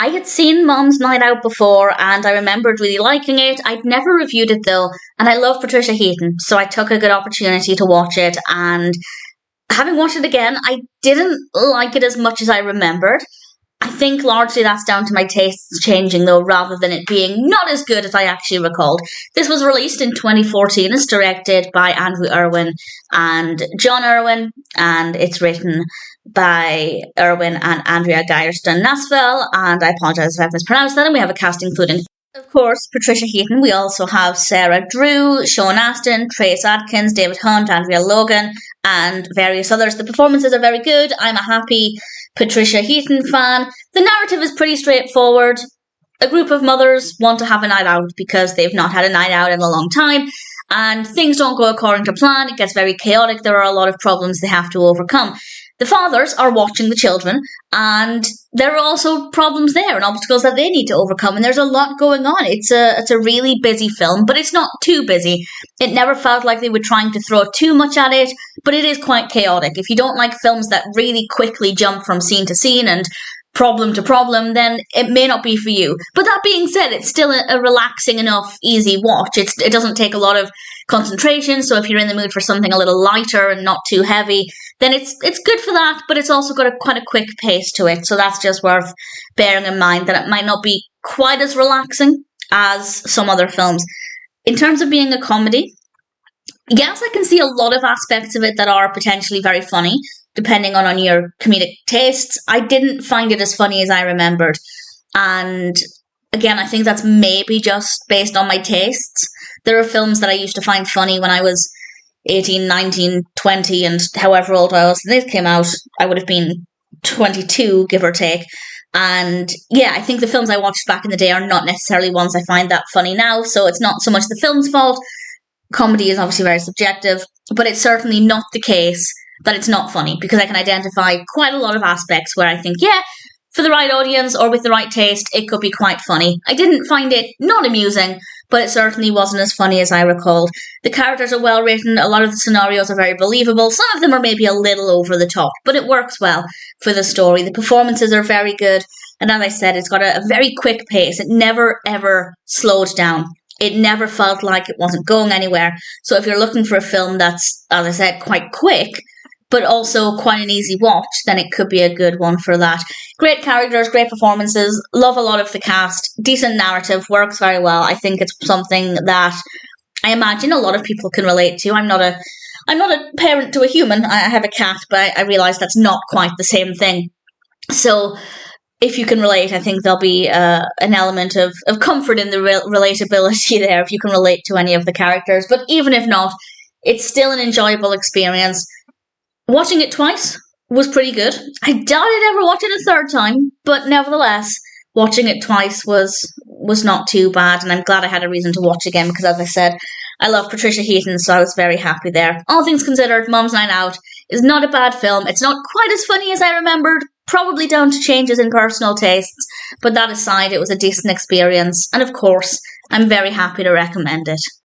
I had seen Mom's Night Out before and I remembered really liking it. I'd never reviewed it though, and I love Patricia Heaton, so I took a good opportunity to watch it, and having watched it again, I didn't like it as much as I remembered. I think largely that's down to my tastes changing though, rather than it being not as good as I actually recalled. This was released in 2014. It's directed by Erwin and John Erwin, and it's written by Erwin and Andrea Gyertson Nasfell, and I apologise if I've mispronounced that. And we have a cast including, of course, Patricia Heaton. We also have Sarah Drew, Sean Astin, Trace Adkins, David Hunt, Andrea Logan, and various others. The performances are very good. I'm a happy Patricia Heaton fan. The narrative is pretty straightforward. A group of mothers want to have a night out because they've not had a night out in a long time, and things don't go according to plan. It gets very chaotic. There are a lot of problems they have to overcome. The fathers are watching the children, and there are also problems there and obstacles that they need to overcome, and there's a lot going on. It's a really busy film, but it's not too busy. It never felt like they were trying to throw too much at it, but it is quite chaotic. If you don't like films that really quickly jump from scene to scene and problem to problem, then it may not be for you. But that being said, it's still a relaxing enough, easy watch. It doesn't take a lot of concentration, so if you're in the mood for something a little lighter and not too heavy, then it's good for that, but it's also got quite a quick pace to it, so that's just worth bearing in mind, that it might not be quite as relaxing as some other films. In terms of being a comedy, yes, I can see a lot of aspects of it that are potentially very funny, depending on your comedic tastes. I didn't find it as funny as I remembered, and again, I think that's maybe just based on my tastes. There are films that I used to find funny when I was 18, 19, 20, and however old I was when this came out. I would have been 22, give or take. And yeah, I think the films I watched back in the day are not necessarily ones I find that funny now, so it's not so much the film's fault. Comedy is obviously very subjective, but it's certainly not the case that it's not funny, because I can identify quite a lot of aspects where I think, yeah, for the right audience or with the right taste, it could be quite funny. I didn't find it not amusing, but it certainly wasn't as funny as I recalled. The characters are well written, a lot of the scenarios are very believable, some of them are maybe a little over the top, but it works well for the story. The performances are very good, and as I said, it's got a very quick pace. It never ever slowed down. It never felt like it wasn't going anywhere. So if you're looking for a film that's, as I said, quite quick, but also quite an easy watch, then it could be a good one for that. Great characters, great performances, love a lot of the cast, decent narrative, works very well. I think it's something that I imagine a lot of people can relate to. I'm not a parent to a human. I have a cat, but I realise that's not quite the same thing. So if you can relate, I think there'll be an element of comfort in the relatability there if you can relate to any of the characters. But even if not, it's still an enjoyable experience. Watching it twice was pretty good. I doubt I'd ever watch it a third time, but nevertheless, watching it twice was not too bad, and I'm glad I had a reason to watch again, because as I said, I love Patricia Heaton, so I was very happy there. All things considered, Mom's Night Out is not a bad film. It's not quite as funny as I remembered, probably down to changes in personal tastes, but that aside, it was a decent experience, and of course, I'm very happy to recommend it.